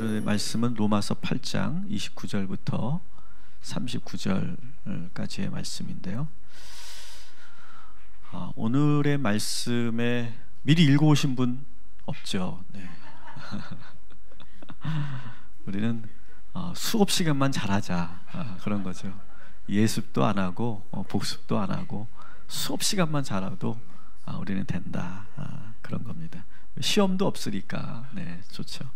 오늘의 말씀은 로마서 8장 29절부터 39절까지의 말씀인데요. 오늘의 말씀에 미리 읽어오신 분 없죠? 네. 우리는 수업 시간만 잘하자, 그런 거죠. 예습도 안 하고 복습도 안 하고 수업 시간만 잘해도 우리는 된다, 그런 겁니다. 시험도 없으니까. 네, 좋죠.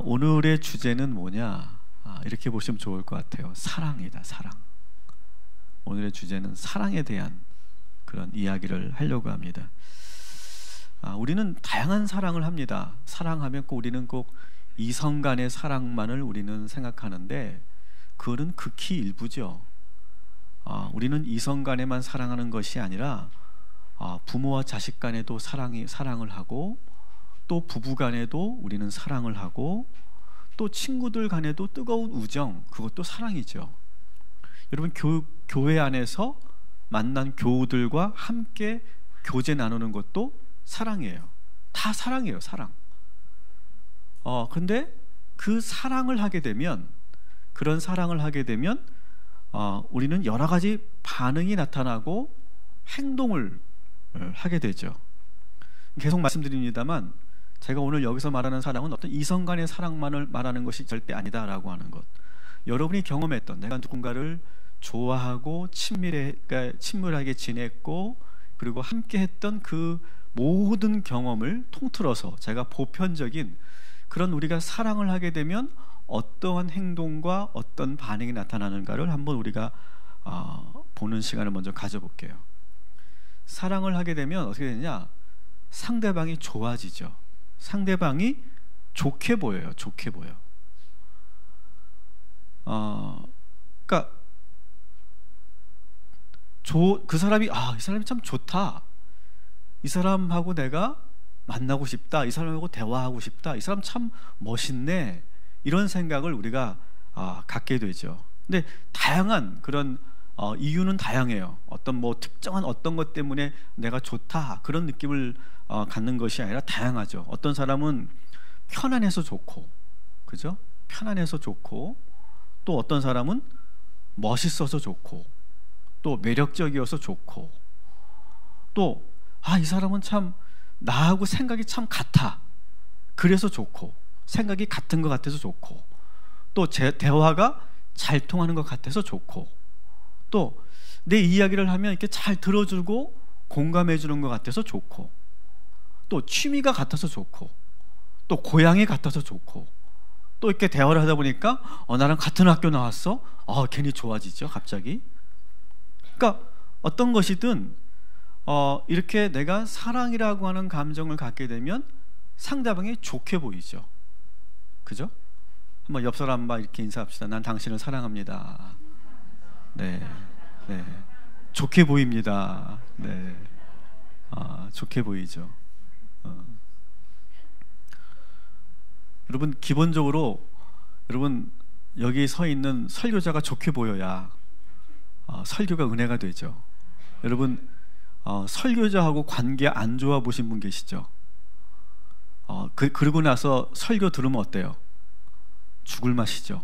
오늘의 주제는 뭐냐, 이렇게 보시면 좋을 것 같아요. 사랑이다, 사랑. 오늘의 주제는 사랑에 대한 그런 이야기를 하려고 합니다. 우리는 다양한 사랑을 합니다. 사랑하면 우리는 꼭 이성 간의 사랑만을 우리는 생각하는데 그거는 극히 일부죠. 우리는 이성 간에만 사랑하는 것이 아니라 부모와 자식 간에도 사랑을 하고, 또 부부 간에도 우리는 사랑을 하고, 또 친구들 간에도 뜨거운 우정, 그것도 사랑이죠. 여러분, 교회 안에서 만난 교우들과 함께 교제 나누는 것도 사랑이에요. 다 사랑이에요, 사랑. 근데 그 사랑을 하게 되면, 그런 사랑을 하게 되면 우리는 여러 가지 반응이 나타나고 행동을 하게 되죠. 계속 말씀드립니다만, 제가 오늘 여기서 말하는 사랑은 어떤 이성 간의 사랑만을 말하는 것이 절대 아니다라고 하는 것. 여러분이 경험했던, 내가 누군가를 좋아하고 친밀하게 지냈고 그리고 함께 했던 그 모든 경험을 통틀어서 제가 보편적인 그런 우리가 사랑을 하게 되면 어떠한 행동과 어떤 반응이 나타나는가를 한번 우리가 보는 시간을 먼저 가져볼게요. 사랑을 하게 되면 어떻게 되냐? 상대방이 좋아지죠. 상대방이 좋게 보여요. 좋게 보여. 그러니까 그 사람이 이 사람이 참 좋다. 이 사람하고 내가 만나고 싶다. 이 사람하고 대화하고 싶다. 이 사람 참 멋있네. 이런 생각을 우리가 갖게 되죠. 근데 다양한 그런 이유는 다양해요. 어떤 특정한 어떤 것 때문에 내가 좋다, 그런 느낌을 갖는 것이 아니라 다양하죠. 어떤 사람은 편안해서 좋고, 그죠? 편안해서 좋고, 또 어떤 사람은 멋있어서 좋고, 또 매력적이어서 좋고, 또 이 사람은 참 나하고 생각이 참 같아, 그래서 좋고, 생각이 같은 것 같아서 좋고, 또 제 대화가 잘 통하는 것 같아서 좋고, 또 내 이야기를 하면 이렇게 잘 들어주고 공감해 주는 것 같아서 좋고, 또 취미가 같아서 좋고, 또 고향이 같아서 좋고, 또 이렇게 대화를 하다 보니까 나랑 같은 학교 나왔어? 괜히 좋아지죠, 갑자기. 그러니까 어떤 것이든 이렇게 내가 사랑이라고 하는 감정을 갖게 되면 상대방이 좋게 보이죠. 그죠? 한번 옆 사람과 이렇게 인사합시다. 난 당신을 사랑합니다. 네, 네, 좋게 보입니다. 네, 좋게 보이죠. 여러분, 기본적으로 여러분 여기 서 있는 설교자가 좋게 보여야 설교가 은혜가 되죠. 여러분, 설교자하고 관계 안 좋아 보신 분 계시죠? 그러고 나서 설교 들으면 어때요? 죽을 맛이죠.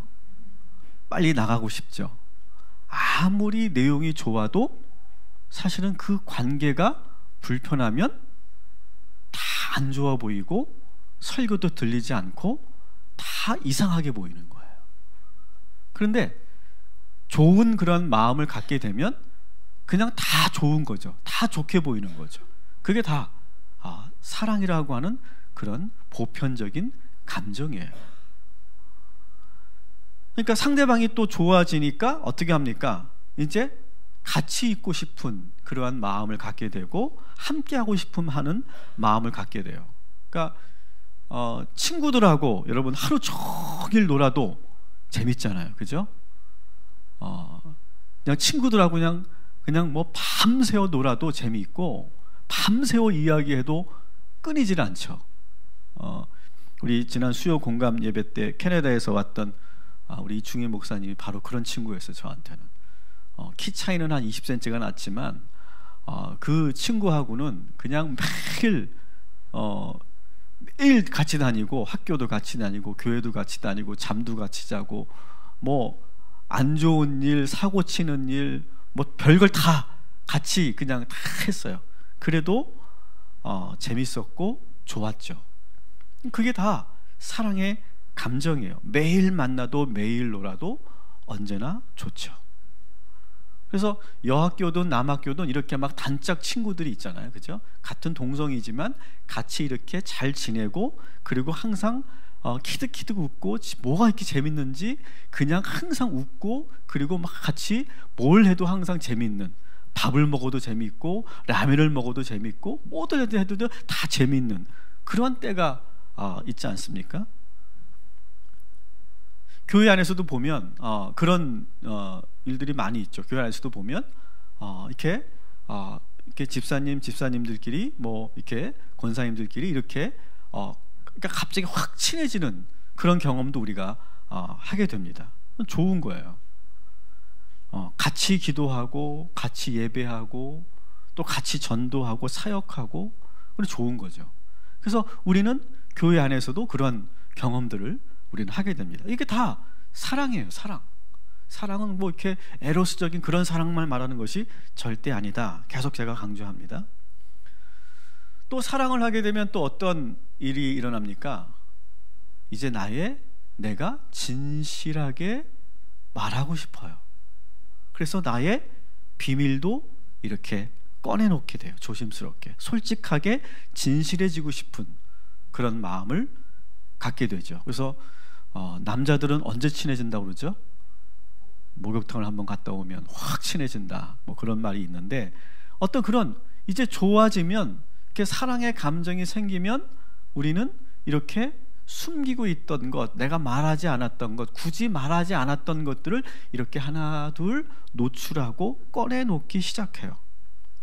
빨리 나가고 싶죠. 아무리 내용이 좋아도 사실은 그 관계가 불편하면 다 안 좋아 보이고 설교도 들리지 않고 다 이상하게 보이는 거예요. 그런데 좋은 그런 마음을 갖게 되면 그냥 다 좋은 거죠. 다 좋게 보이는 거죠. 그게 다 사랑이라고 하는 그런 보편적인 감정이에요. 그러니까 상대방이 또 좋아지니까 어떻게 합니까? 이제 같이 있고 싶은 그러한 마음을 갖게 되고, 함께 하고 싶음 하는 마음을 갖게 돼요. 그러니까 친구들하고 여러분 하루 종일 놀아도 재밌잖아요, 그죠? 그냥 친구들하고 그냥 밤새워 놀아도 재미있고, 밤새워 이야기해도 끊이질 않죠. 우리 지난 수요 공감 예배 때 캐나다에서 왔던 우리 이충희 목사님이 바로 그런 친구였어요. 저한테는 키 차이는 한 20cm가 났지만 그 친구하고는 그냥 매일 매일 같이 다니고 학교도 같이 다니고 교회도 같이 다니고 잠도 같이 자고 뭐 안 좋은 일, 사고 치는 일, 뭐 별걸 다 같이 그냥 다 했어요. 그래도 재밌었고 좋았죠. 그게 다 사랑의 감정이에요. 매일 만나도 매일 놀아도 언제나 좋죠. 그래서 여학교든 남학교든 이렇게 막 단짝 친구들이 있잖아요. 그죠? 같은 동성이지만 같이 이렇게 잘 지내고, 그리고 항상 키득키득 웃고, 뭐가 이렇게 재밌는지 그냥 항상 웃고, 그리고 막 같이 뭘 해도 항상 재밌는, 밥을 먹어도 재밌고 라면을 먹어도 재밌고 뭐든 해도 다 재밌는 그런 때가 있지 않습니까? 교회 안에서도 보면 그런 일들이 많이 있죠. 교회 안에서도 보면 이렇게 집사님들끼리 뭐 이렇게 권사님들끼리 이렇게 그러니까 갑자기 확 친해지는 그런 경험도 우리가 하게 됩니다. 좋은 거예요. 같이 기도하고 같이 예배하고 또 같이 전도하고 사역하고, 그래 좋은 거죠. 그래서 우리는 교회 안에서도 그런 경험들을 우리는 하게 됩니다. 이게 다 사랑이에요. 사랑은 뭐 이렇게 에로스적인 그런 사랑만 말하는 것이 절대 아니다. 계속 제가 강조합니다. 또 사랑을 하게 되면 또 어떤 일이 일어납니까? 이제 내가 진실하게 말하고 싶어요. 그래서 나의 비밀도 이렇게 꺼내놓게 돼요. 조심스럽게 솔직하게 진실해지고 싶은 그런 마음을 갖게 되죠. 그래서 남자들은 언제 친해진다고 그러죠? 목욕탕을 한번 갔다 오면 확 친해진다, 뭐 그런 말이 있는데, 어떤 그런 이제 좋아지면, 이렇게 사랑의 감정이 생기면 우리는 이렇게 숨기고 있던 것, 내가 말하지 않았던 것, 굳이 말하지 않았던 것들을 이렇게 하나 둘 노출하고 꺼내놓기 시작해요.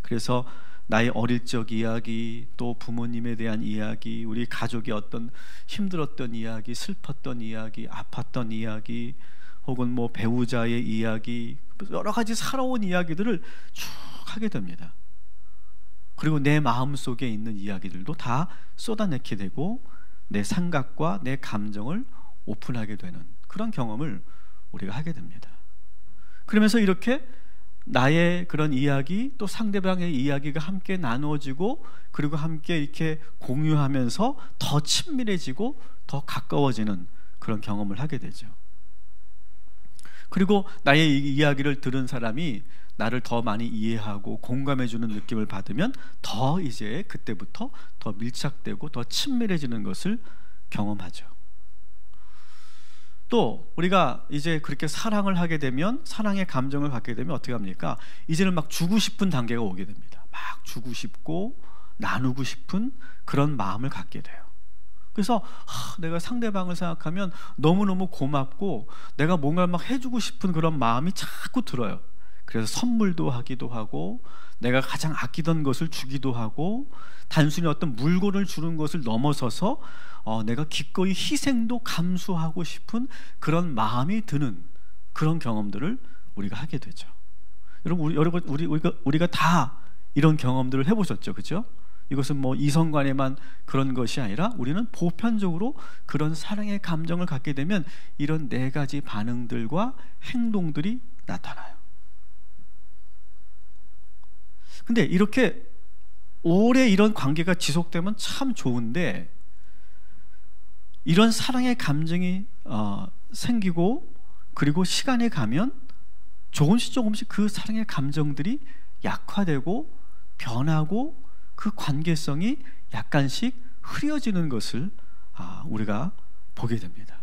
그래서 나의 어릴 적 이야기, 또 부모님에 대한 이야기, 우리 가족의 어떤 힘들었던 이야기, 슬펐던 이야기, 아팠던 이야기, 혹은 뭐 배우자의 이야기, 여러 가지 살아온 이야기들을 쭉 하게 됩니다. 그리고 내 마음속에 있는 이야기들도 다 쏟아내게 되고 내 생각과 내 감정을 오픈하게 되는 그런 경험을 우리가 하게 됩니다. 그러면서 이렇게 나의 그런 이야기, 또 상대방의 이야기가 함께 나누어지고, 그리고 함께 이렇게 공유하면서 더 친밀해지고 더 가까워지는 그런 경험을 하게 되죠. 그리고 나의 이야기를 들은 사람이 나를 더 많이 이해하고 공감해주는 느낌을 받으면 더 이제 그때부터 더 밀착되고 더 친밀해지는 것을 경험하죠. 또 우리가 이제 그렇게 사랑을 하게 되면, 사랑의 감정을 갖게 되면 어떻게 합니까? 이제는 막 주고 싶은 단계가 오게 됩니다. 막 주고 싶고 나누고 싶은 그런 마음을 갖게 돼요. 그래서 내가 상대방을 생각하면 너무너무 고맙고 내가 뭔가 막 해주고 싶은 그런 마음이 자꾸 들어요. 그래서 선물도 하기도 하고, 내가 가장 아끼던 것을 주기도 하고, 단순히 어떤 물건을 주는 것을 넘어서서 내가 기꺼이 희생도 감수하고 싶은 그런 마음이 드는 그런 경험들을 우리가 하게 되죠. 여러분, 우리가 다 이런 경험들을 해보셨죠, 그렇죠? 이것은 뭐 이성 간에만 그런 것이 아니라 우리는 보편적으로 그런 사랑의 감정을 갖게 되면 이런 네 가지 반응들과 행동들이 나타나요. 근데 이렇게 오래 이런 관계가 지속되면 참 좋은데, 이런 사랑의 감정이 생기고 그리고 시간이 가면 조금씩 그 사랑의 감정들이 약화되고 변하고 그 관계성이 약간씩 흐려지는 것을 우리가 보게 됩니다.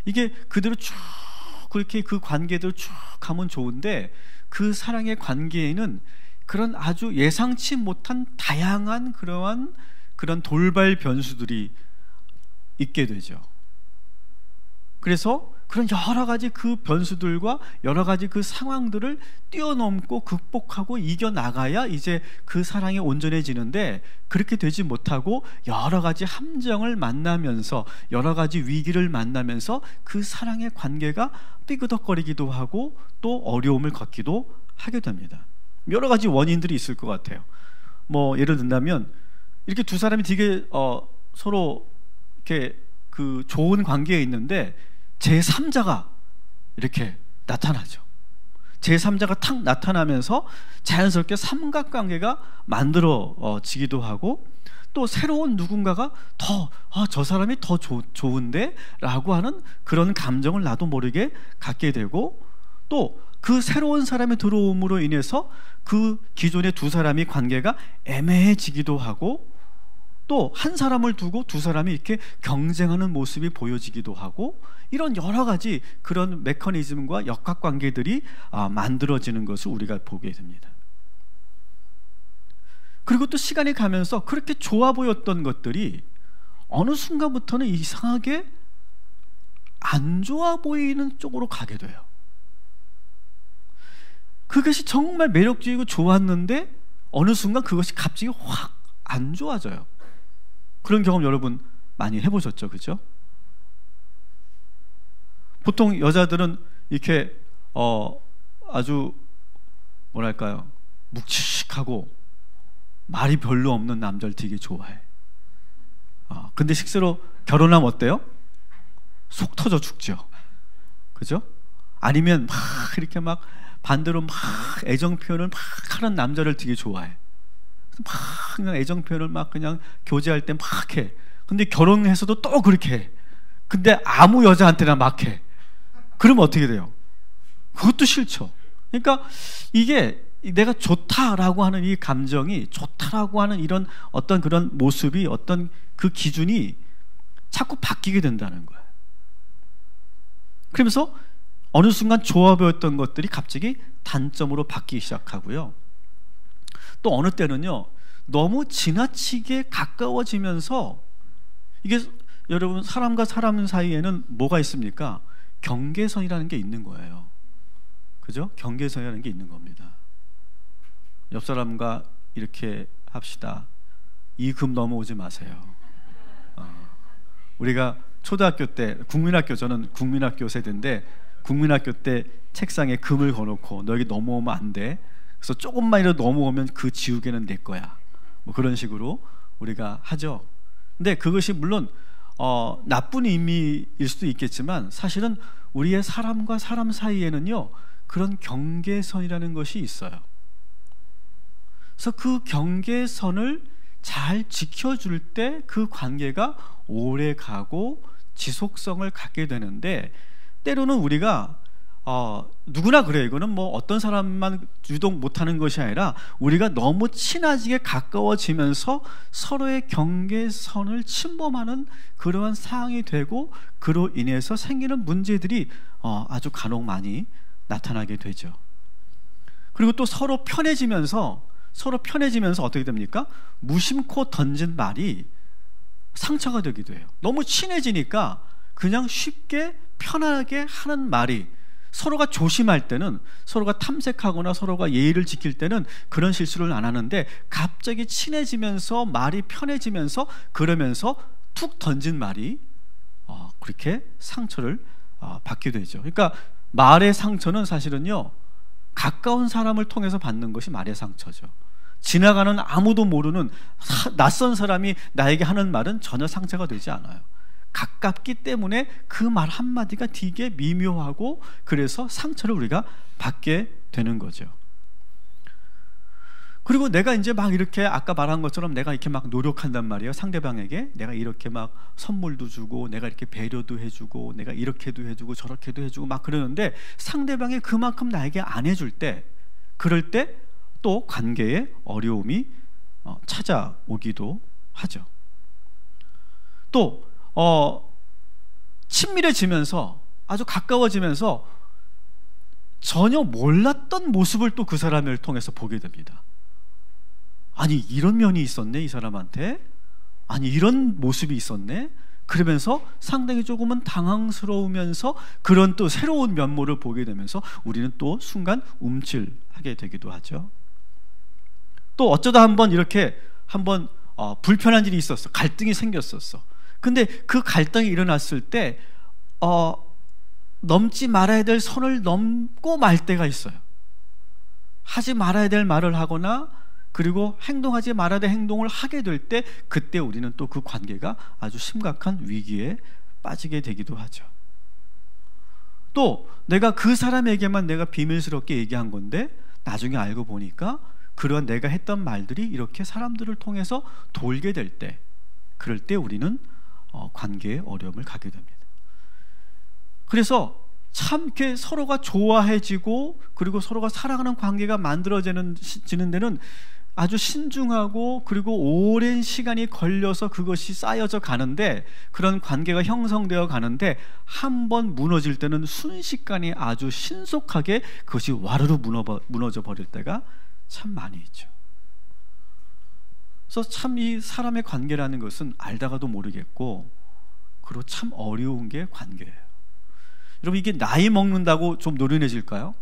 이게 그대로 쭉 그렇게 그 관계대로 쭉 가면 좋은데, 그 사랑의 관계에는 그런 아주 예상치 못한 다양한 그런 돌발 변수들이 있게 되죠. 그래서 그런 여러 가지 그 변수들과 여러 가지 그 상황들을 뛰어넘고 극복하고 이겨나가야 이제 그 사랑이 온전해지는데, 그렇게 되지 못하고 여러 가지 함정을 만나면서, 여러 가지 위기를 만나면서 그 사랑의 관계가 삐그덕거리기도 하고 또 어려움을 겪기도 하게 됩니다. 여러 가지 원인들이 있을 것 같아요. 뭐 예를 든다면, 이렇게 두 사람이 되게 서로 이렇게 그 좋은 관계에 있는데 제3자가 이렇게 나타나죠. 제3자가 탁 나타나면서 자연스럽게 삼각관계가 만들어지기도 하고, 또 새로운 누군가가 저 사람이 더 좋은데? 라고 하는 그런 감정을 나도 모르게 갖게 되고, 또 그 새로운 사람이 들어옴으로 인해서 그 기존의 두 사람이 관계가 애매해지기도 하고, 또 한 사람을 두고 두 사람이 이렇게 경쟁하는 모습이 보여지기도 하고, 이런 여러 가지 그런 메커니즘과 역학관계들이 만들어지는 것을 우리가 보게 됩니다. 그리고 또 시간이 가면서 그렇게 좋아 보였던 것들이 어느 순간부터는 이상하게 안 좋아 보이는 쪽으로 가게 돼요. 그것이 정말 매력적이고 좋았는데 어느 순간 그것이 갑자기 확 안 좋아져요. 그런 경험 여러분 많이 해보셨죠? 그죠? 보통 여자들은 이렇게 아주 뭐랄까요, 묵직하고 말이 별로 없는 남자를 되게 좋아해. 근데 실제로 결혼하면 어때요? 속 터져 죽죠. 그죠? 아니면 막 이렇게 막 반대로 막 애정 표현을 막 하는 남자를 되게 좋아해. 막 그냥 애정 표현을 막 그냥 교제할 때 막 해. 근데 결혼해서도 또 그렇게 해. 근데 아무 여자한테나 막 해. 그러면 어떻게 돼요? 그것도 싫죠. 그러니까 이게 내가 좋다라고 하는 이 감정이, 좋다라고 하는 이런 어떤 그런 모습이, 어떤 그 기준이 자꾸 바뀌게 된다는 거예요. 그러면서 어느 순간 좋아 보였던 것들이 갑자기 단점으로 바뀌기 시작하고요. 또 어느 때는요, 너무 지나치게 가까워지면서, 이게 여러분 사람과 사람 사이에는 뭐가 있습니까? 경계선이라는 게 있는 거예요. 그죠? 경계선이라는 게 있는 겁니다. 옆 사람과 이렇게 합시다. 이 금 넘어오지 마세요. 우리가 초등학교 때, 저는 국민학교 세대인데, 국민학교 때 책상에 금을 거놓고 너 여기 넘어오면 안 돼. 그래서 조금만이라도 넘어오면 그 지우개는 내 거야. 뭐 그런 식으로 우리가 하죠. 근데 그것이 물론 나쁜 의미일 수도 있겠지만, 사실은 우리의 사람과 사람 사이에는요, 그런 경계선이라는 것이 있어요. 그래서 그 경계선을 잘 지켜줄 때 그 관계가 오래 가고 지속성을 갖게 되는데, 때로는 우리가 누구나 그래요. 이거는 뭐 어떤 사람만 유독 못하는 것이 아니라 우리가 너무 친해지게 가까워지면서 서로의 경계선을 침범하는 그러한 상황이 되고, 그로 인해서 생기는 문제들이 아주 간혹 많이 나타나게 되죠. 그리고 또 서로 편해지면서 어떻게 됩니까? 무심코 던진 말이 상처가 되기도 해요. 너무 친해지니까 그냥 쉽게 편하게 하는 말이, 서로가 조심할 때는, 서로가 탐색하거나 서로가 예의를 지킬 때는 그런 실수를 안 하는데, 갑자기 친해지면서 말이 편해지면서 그러면서 툭 던진 말이 그렇게 상처를 받게 되죠. 그러니까 말의 상처는 사실은요, 가까운 사람을 통해서 받는 것이 말의 상처죠. 지나가는 아무도 모르는 낯선 사람이 나에게 하는 말은 전혀 상처가 되지 않아요. 가깝기 때문에 그 말 한마디가 되게 미묘하고, 그래서 상처를 우리가 받게 되는 거죠. 그리고 내가 이제 막 이렇게 아까 말한 것처럼 내가 이렇게 막 노력한단 말이에요. 상대방에게 내가 이렇게 막 선물도 주고, 내가 이렇게 배려도 해주고, 내가 이렇게도 해주고 저렇게도 해주고 막 그러는데, 상대방이 그만큼 나에게 안 해줄 때, 그럴 때 또 관계에 어려움이 찾아오기도 하죠. 또 친밀해지면서, 아주 가까워지면서 전혀 몰랐던 모습을 또 그 사람을 통해서 보게 됩니다. 아니, 이런 면이 있었네, 이 사람한테. 아니, 이런 모습이 있었네. 그러면서 상당히 조금은 당황스러우면서 그런 또 새로운 면모를 보게 되면서 우리는 또 순간 움찔하게 되기도 하죠. 또 어쩌다 한번 불편한 일이 있었어. 갈등이 생겼었어. 근데 그 갈등이 일어났을 때 넘지 말아야 될 선을 넘고 말 때가 있어요. 하지 말아야 될 말을 하거나 그리고 행동하지 말아야 될 행동을 하게 될 때 그때 우리는 또 그 관계가 아주 심각한 위기에 빠지게 되기도 하죠. 또 내가 그 사람에게만 내가 비밀스럽게 얘기한 건데 나중에 알고 보니까 그런 내가 했던 말들이 이렇게 사람들을 통해서 돌게 될 때, 그럴 때 우리는 관계에 어려움을 갖게 됩니다. 그래서 참 이렇게 서로가 좋아해지고 그리고 서로가 사랑하는 관계가 만들어지는 데는 아주 신중하고 그리고 오랜 시간이 걸려서 그것이 쌓여져 가는데, 그런 관계가 형성되어 가는데 한번 무너질 때는 순식간에 아주 신속하게 그것이 와르르 무너져 버릴 때가 참 많이 있죠. 그래서 참 이 사람의 관계라는 것은 알다가도 모르겠고 그리고 참 어려운 게 관계예요. 여러분, 이게 나이 먹는다고 좀 노련해질까요?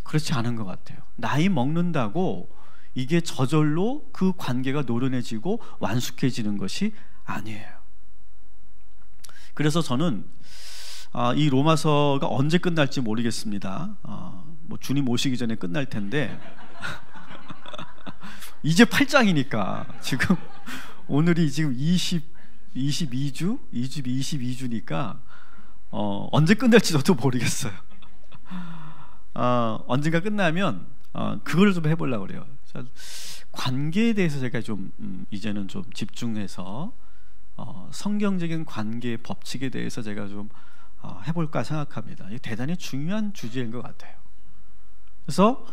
그렇지 않은 것 같아요. 나이 먹는다고 이게 저절로 그 관계가 노련해지고 완숙해지는 것이 아니에요. 그래서 저는 이 로마서가 언제 끝날지 모르겠습니다. 뭐 주님 오시기 전에 끝날 텐데 이제 8장이니까 지금 오늘이 지금 22주니까 언제 끝날지 저도 모르겠어요. 언젠가 끝나면 그걸 좀 해보려고 그래요. 관계에 대해서 제가 좀 이제는 좀 집중해서 성경적인 관계의 법칙에 대해서 제가 좀 해볼까 생각합니다. 이게 대단히 중요한 주제인 것 같아요. 그래서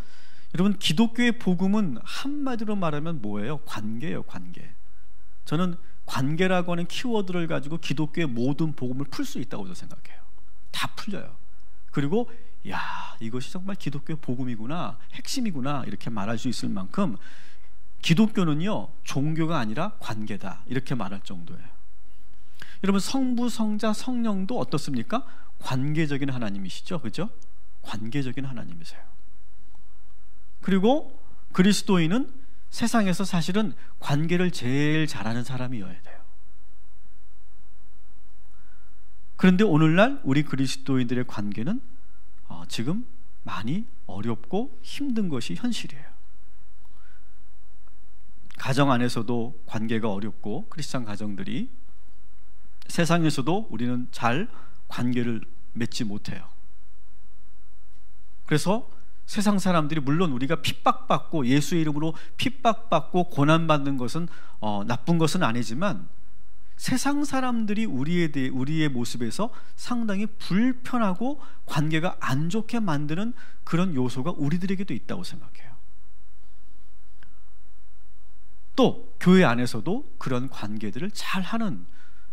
여러분, 기독교의 복음은 한마디로 말하면 뭐예요? 관계예요, 관계. 저는 관계라고 하는 키워드를 가지고 기독교의 모든 복음을 풀 수 있다고 생각해요. 다 풀려요. 그리고 야, 이것이 정말 기독교의 복음이구나, 핵심이구나 이렇게 말할 수 있을 만큼 기독교는요 종교가 아니라 관계다 이렇게 말할 정도예요. 여러분, 성부, 성자, 성령도 어떻습니까? 관계적인 하나님이시죠, 그죠? 관계적인 하나님이세요. 그리고 그리스도인은 세상에서 사실은 관계를 제일 잘하는 사람이어야 돼요. 그런데 오늘날 우리 그리스도인들의 관계는 지금 많이 어렵고 힘든 것이 현실이에요. 가정 안에서도 관계가 어렵고, 크리스찬 가정들이 세상에서도 우리는 잘 관계를 맺지 못해요. 그래서 세상 사람들이, 물론 우리가 핍박받고 예수의 이름으로 핍박받고 고난받는 것은 나쁜 것은 아니지만, 세상 사람들이 우리의 모습에서 상당히 불편하고 관계가 안 좋게 만드는 그런 요소가 우리들에게도 있다고 생각해요. 또 교회 안에서도 그런 관계들을 잘하는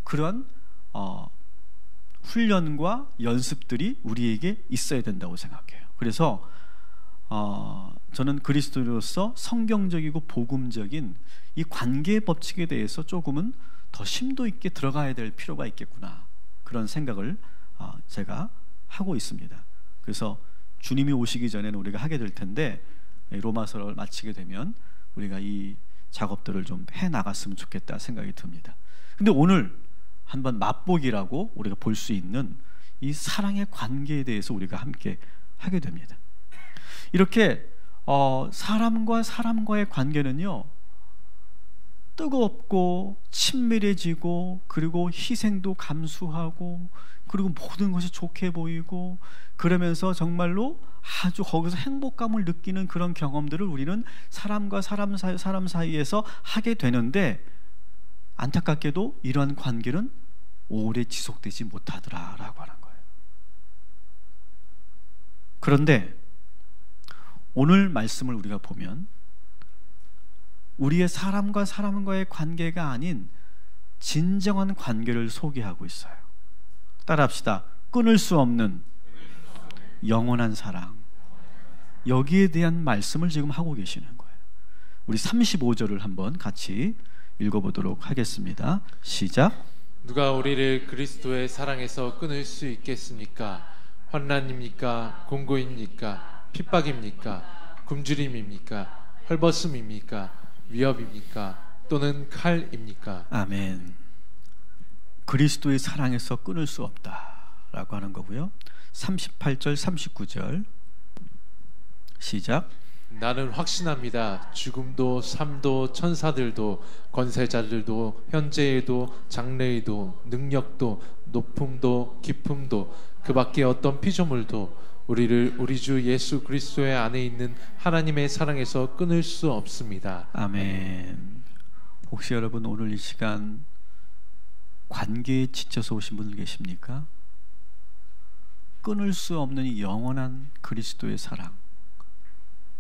그런 훈련과 연습들이 우리에게 있어야 된다고 생각해요. 그래서 저는 그리스도인으로서 성경적이고 복음적인 이 관계의 법칙에 대해서 조금은 더 심도 있게 들어가야 될 필요가 있겠구나, 그런 생각을 제가 하고 있습니다. 그래서 주님이 오시기 전에는 우리가 하게 될 텐데, 로마서를 마치게 되면 우리가 이 작업들을 좀 해나갔으면 좋겠다 생각이 듭니다. 근데 오늘 한번 맛보기라고 우리가 볼 수 있는 이 사랑의 관계에 대해서 우리가 함께 하게 됩니다. 이렇게 사람과 사람과의 관계는요 뜨겁고 친밀해지고, 그리고 희생도 감수하고, 그리고 모든 것이 좋게 보이고, 그러면서 정말로 아주 거기서 행복감을 느끼는 그런 경험들을 우리는 사람과 사람 사이에서 하게 되는데, 안타깝게도 이러한 관계는 오래 지속되지 못하더라라고 하는 거예요. 그런데 오늘 말씀을 우리가 보면 우리의 사람과 사람과의 관계가 아닌 진정한 관계를 소개하고 있어요. 따라합시다. 끊을 수 없는 영원한 사랑. 여기에 대한 말씀을 지금 하고 계시는 거예요. 우리 35절을 한번 같이 읽어보도록 하겠습니다. 시작. 누가 우리를 그리스도의 사랑에서 끊을 수 있겠습니까? 환난입니까? 공고입니까? 핍박입니까? 굶주림입니까? 헐벗음입니까? 위협입니까? 또는 칼입니까? 아멘. 그리스도의 사랑에서 끊을 수 없다라고 하는 거고요. 38절 39절 시작. 나는 확신합니다. 죽음도 삶도 천사들도 권세자들도 현재에도 장래에도 능력도 높음도 깊음도 그 밖에 어떤 피조물도 우리를 우리 주 예수 그리스도의 안에 있는 하나님의 사랑에서 끊을 수 없습니다. 아멘. 혹시 여러분 오늘 이 시간 관계에 지쳐서 오신 분들 계십니까? 끊을 수 없는 이 영원한 그리스도의 사랑,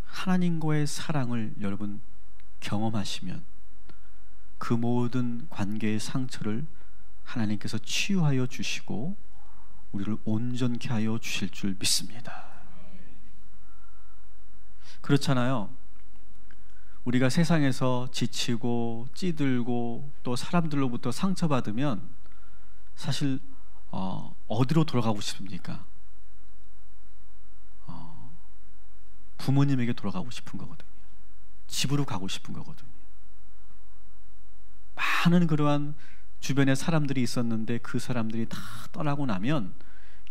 하나님과의 사랑을 여러분 경험하시면 그 모든 관계의 상처를 하나님께서 치유하여 주시고 우리를 온전케 하여 주실 줄 믿습니다. 그렇잖아요. 우리가 세상에서 지치고 찌들고 또 사람들로부터 상처받으면 사실 어디로 돌아가고 싶습니까? 부모님에게 돌아가고 싶은 거거든요. 집으로 가고 싶은 거거든요. 많은 그러한 주변에 사람들이 있었는데 그 사람들이 다 떠나고 나면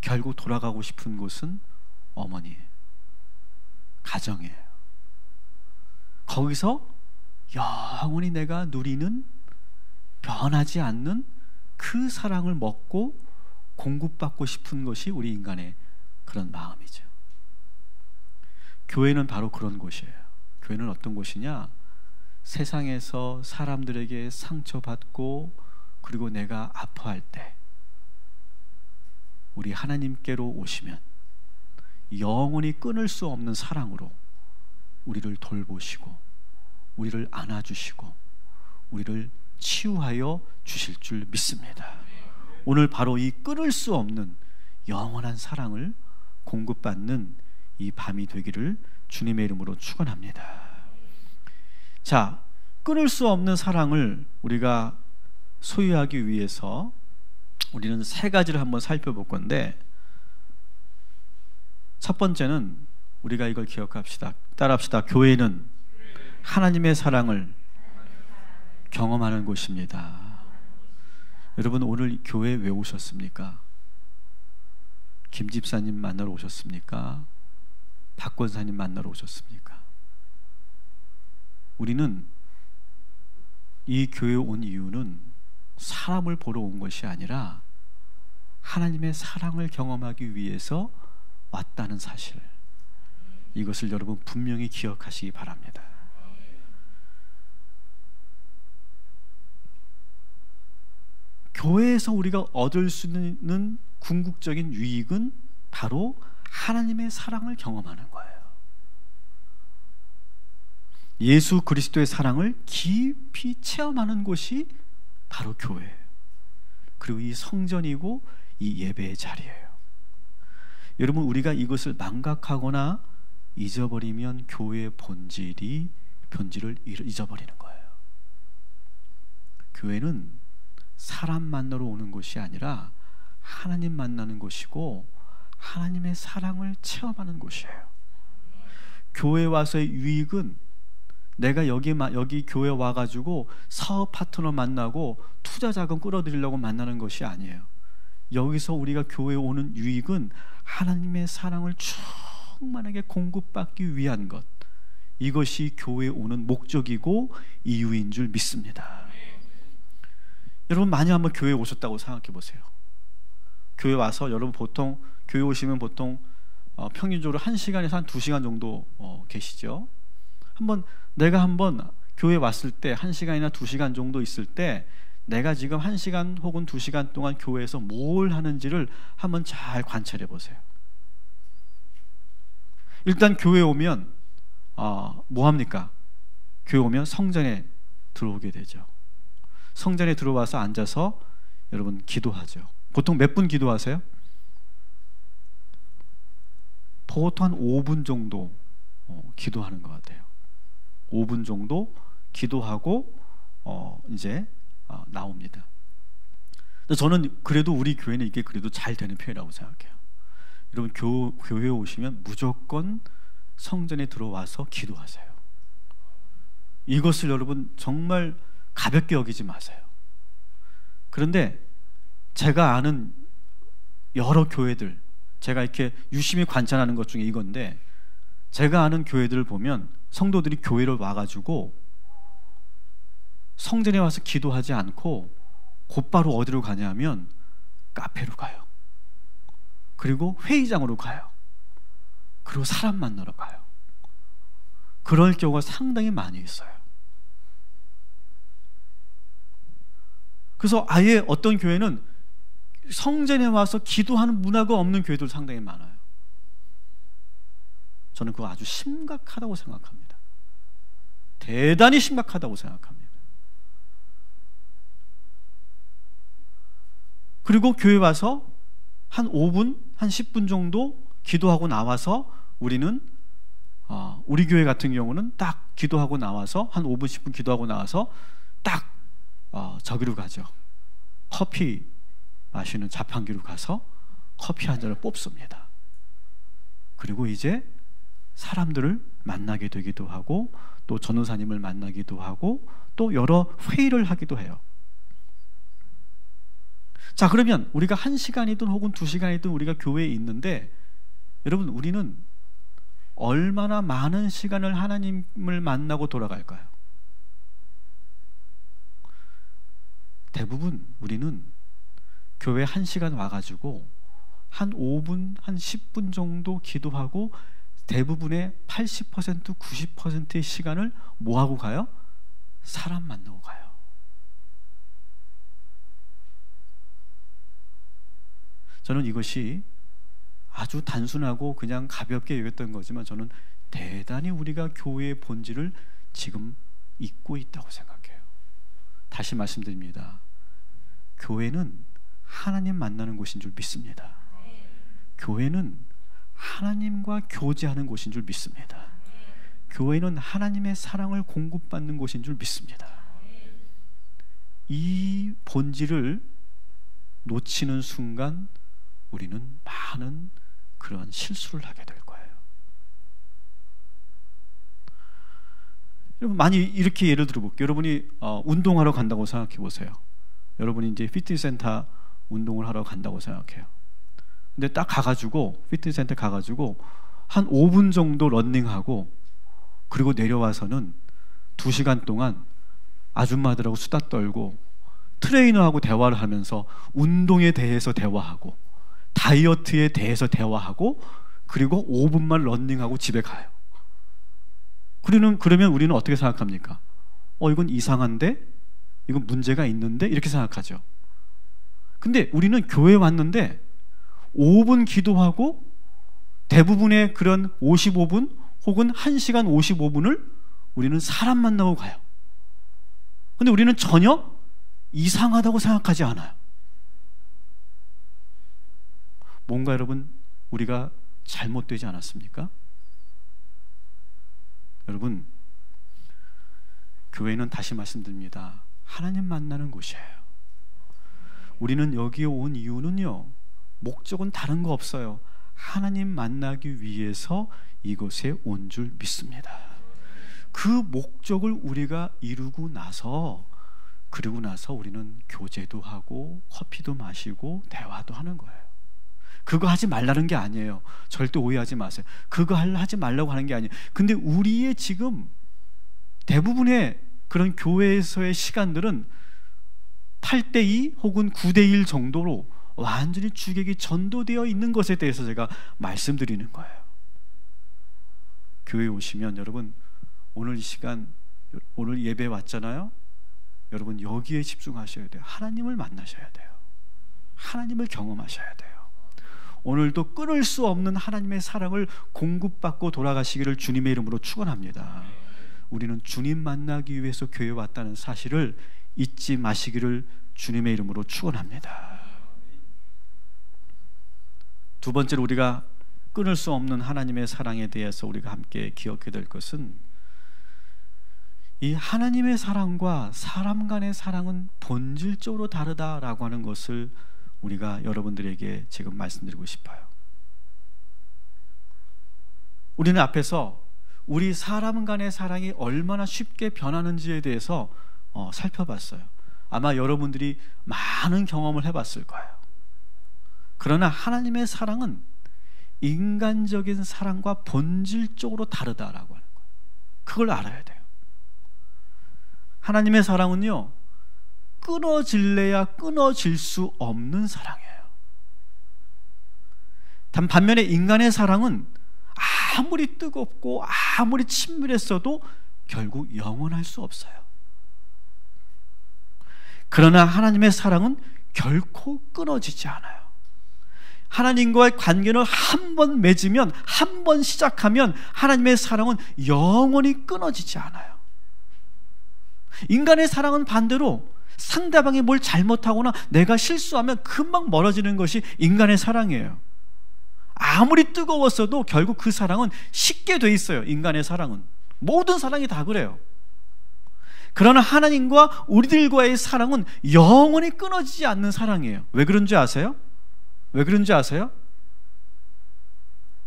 결국 돌아가고 싶은 곳은 어머니예요. 가정이에요. 거기서 영원히 내가 누리는 변하지 않는 그 사랑을 먹고 공급받고 싶은 것이 우리 인간의 그런 마음이죠. 교회는 바로 그런 곳이에요. 교회는 어떤 곳이냐? 세상에서 사람들에게 상처받고 그리고 내가 아파할 때 우리 하나님께로 오시면 영원히 끊을 수 없는 사랑으로 우리를 돌보시고 우리를 안아주시고 우리를 치유하여 주실 줄 믿습니다. 오늘 바로 이 끊을 수 없는 영원한 사랑을 공급받는 이 밤이 되기를 주님의 이름으로 축원합니다. 자, 끊을 수 없는 사랑을 우리가 소유하기 위해서 우리는 세 가지를 한번 살펴볼 건데, 첫 번째는 우리가 이걸 기억합시다. 따라합시다. 교회는 하나님의 사랑을 경험하는 곳입니다. 여러분 오늘 교회 왜 오셨습니까? 김 집사님 만나러 오셨습니까? 박 권사님 만나러 오셨습니까? 우리는 이 교회에 온 이유는 사람을 보러 온 것이 아니라 하나님의 사랑을 경험하기 위해서 왔다는 사실, 이것을 여러분 분명히 기억하시기 바랍니다. 교회에서 우리가 얻을 수 있는 궁극적인 유익은 바로 하나님의 사랑을 경험하는 거예요. 예수 그리스도의 사랑을 깊이 체험하는 곳이 바로 교회예요. 그리고 이 성전이고 이 예배의 자리예요. 여러분 우리가 이것을 망각하거나 잊어버리면 교회의 본질을 잊어버리는 거예요. 교회는 사람 만나러 오는 곳이 아니라 하나님 만나는 곳이고 하나님의 사랑을 체험하는 곳이에요. 교회 와서의 유익은 내가 여기 교회 와가지고 사업 파트너 만나고 투자 자금 끌어들이려고 만나는 것이 아니에요. 여기서 우리가 교회에 오는 유익은 하나님의 사랑을 충만하게 공급받기 위한 것, 이것이 교회에 오는 목적이고 이유인 줄 믿습니다. 여러분 많이 한번 교회에 오셨다고 생각해 보세요. 교회 와서 여러분 보통 교회 오시면 보통 평균적으로 1시간에서 한 2시간 정도 계시죠. 내가 한번 교회 왔을 때 1시간이나 2시간 정도 있을 때 내가 지금 1시간 혹은 2시간 동안 교회에서 뭘 하는지를 한번 잘 관찰해 보세요. 일단 교회 오면 뭐 합니까? 교회 오면 성전에 들어오게 되죠. 성전에 들어와서 앉아서 여러분 기도하죠. 보통 몇 분 기도하세요? 보통 한 5분 정도 기도하는 것 같아요. 5분 정도 기도하고 이제 나옵니다. 근데 저는 그래도 우리 교회는 이게 그래도 잘 되는 편이라고 생각해요. 여러분 교회에 오시면 무조건 성전에 들어와서 기도하세요. 이것을 여러분 정말 가볍게 여기지 마세요. 그런데 제가 아는 여러 교회들, 제가 이렇게 유심히 관찰하는 것 중에 이건데, 제가 아는 교회들을 보면 성도들이 교회를 와가지고 성전에 와서 기도하지 않고 곧바로 어디로 가냐면 카페로 가요. 그리고 회의장으로 가요. 그리고 사람 만나러 가요. 그럴 경우가 상당히 많이 있어요. 그래서 아예 어떤 교회는 성전에 와서 기도하는 문화가 없는 교회들 상당히 많아요. 저는 그거 아주 심각하다고 생각합니다. 대단히 심각하다고 생각합니다. 그리고 교회 와서 한 5분, 한 10분 정도 기도하고 나와서 우리는 우리 교회 같은 경우는 딱 기도하고 나와서 한 5분, 10분 기도하고 나와서 딱 저기로 가죠. 커피 마시는 자판기로 가서 커피 한 잔을 뽑습니다. 그리고 이제 사람들을 만나게 되기도 하고 또 전도사님을 만나기도 하고 또 여러 회의를 하기도 해요. 자, 그러면 우리가 1시간이든 혹은 2시간이든 우리가 교회에 있는데 여러분, 우리는 얼마나 많은 시간을 하나님을 만나고 돌아갈까요? 대부분 우리는 교회 1시간 와가지고 한 5분, 한 10분 정도 기도하고 대부분의 80%, 90%의 시간을 뭐하고 가요? 사람 만나고 가요. 저는 이것이 아주 단순하고 그냥 가볍게 여겼던 거지만 저는 대단히 우리가 교회의 본질을 지금 잊고 있다고 생각해요. 다시 말씀드립니다. 교회는 하나님 만나는 곳인 줄 믿습니다. 교회는 하나님과 교제하는 곳인 줄 믿습니다. 교회는 하나님의 사랑을 공급받는 곳인 줄 믿습니다. 이 본질을 놓치는 순간 우리는 많은 그러한 실수를 하게 될 거예요. 여러분, 많이 이렇게 예를 들어볼게요. 여러분이 운동하러 간다고 생각해 보세요. 여러분이 이제 피트니스센터 운동을 하러 간다고 생각해요. 근데 딱 가가지고 피트니스센터 가가지고 한 5분 정도 런닝하고 그리고 내려와서는 2시간 동안 아줌마들하고 수다 떨고 트레이너하고 대화를 하면서 운동에 대해서 대화하고 다이어트에 대해서 대화하고 그리고 5분만 런닝하고 집에 가요. 그러면 우리는 어떻게 생각합니까? 이건 이상한데? 이건 문제가 있는데? 이렇게 생각하죠. 근데 우리는 교회에 왔는데 5분 기도하고 대부분의 그런 55분 혹은 1시간 55분을 우리는 사람 만나고 가요. 근데 우리는 전혀 이상하다고 생각하지 않아요. 뭔가 여러분, 우리가 잘못되지 않았습니까? 여러분, 교회는 다시 말씀드립니다. 하나님 만나는 곳이에요. 우리는 여기에 온 이유는요, 목적은 다른 거 없어요. 하나님 만나기 위해서 이곳에 온 줄 믿습니다. 그 목적을 우리가 이루고 나서 그리고 나서 우리는 교제도 하고 커피도 마시고 대화도 하는 거예요. 그거 하지 말라는 게 아니에요. 절대 오해하지 마세요. 그거 하지 말라고 하는 게 아니에요. 근데 우리의 지금 대부분의 그런 교회에서의 시간들은 8대2 혹은 9대1 정도로 완전히 주객이 전도되어 있는 것에 대해서 제가 말씀드리는 거예요. 교회에 오시면 여러분, 오늘 이 시간, 오늘 예배 왔잖아요. 여러분, 여기에 집중하셔야 돼요. 하나님을 만나셔야 돼요. 하나님을 경험하셔야 돼요. 오늘도 끊을 수 없는 하나님의 사랑을 공급받고 돌아가시기를 주님의 이름으로 축원합니다. 우리는 주님 만나기 위해서 교회에 왔다는 사실을 잊지 마시기를 주님의 이름으로 축원합니다. 두 번째로 우리가 끊을 수 없는 하나님의 사랑에 대해서 우리가 함께 기억해야 될 것은, 이 하나님의 사랑과 사람 간의 사랑은 본질적으로 다르다라고 하는 것을 우리가 여러분들에게 지금 말씀드리고 싶어요. 우리는 앞에서 우리 사람 간의 사랑이 얼마나 쉽게 변하는지에 대해서 살펴봤어요. 아마 여러분들이 많은 경험을 해봤을 거예요. 그러나 하나님의 사랑은 인간적인 사랑과 본질적으로 다르다라고 하는 거예요. 그걸 알아야 돼요. 하나님의 사랑은요, 끊어질래야 끊어질 수 없는 사랑이에요. 반면에 인간의 사랑은 아무리 뜨겁고 아무리 친밀했어도 결국 영원할 수 없어요. 그러나 하나님의 사랑은 결코 끊어지지 않아요. 하나님과의 관계를 한 번 맺으면, 한 번 시작하면 하나님의 사랑은 영원히 끊어지지 않아요. 인간의 사랑은 반대로 상대방이 뭘 잘못하거나 내가 실수하면 금방 멀어지는 것이 인간의 사랑이에요. 아무리 뜨거웠어도 결국 그 사랑은 식게 돼 있어요. 인간의 사랑은. 모든 사랑이 다 그래요. 그러나 하나님과 우리들과의 사랑은 영원히 끊어지지 않는 사랑이에요. 왜 그런지 아세요? 왜 그런지 아세요?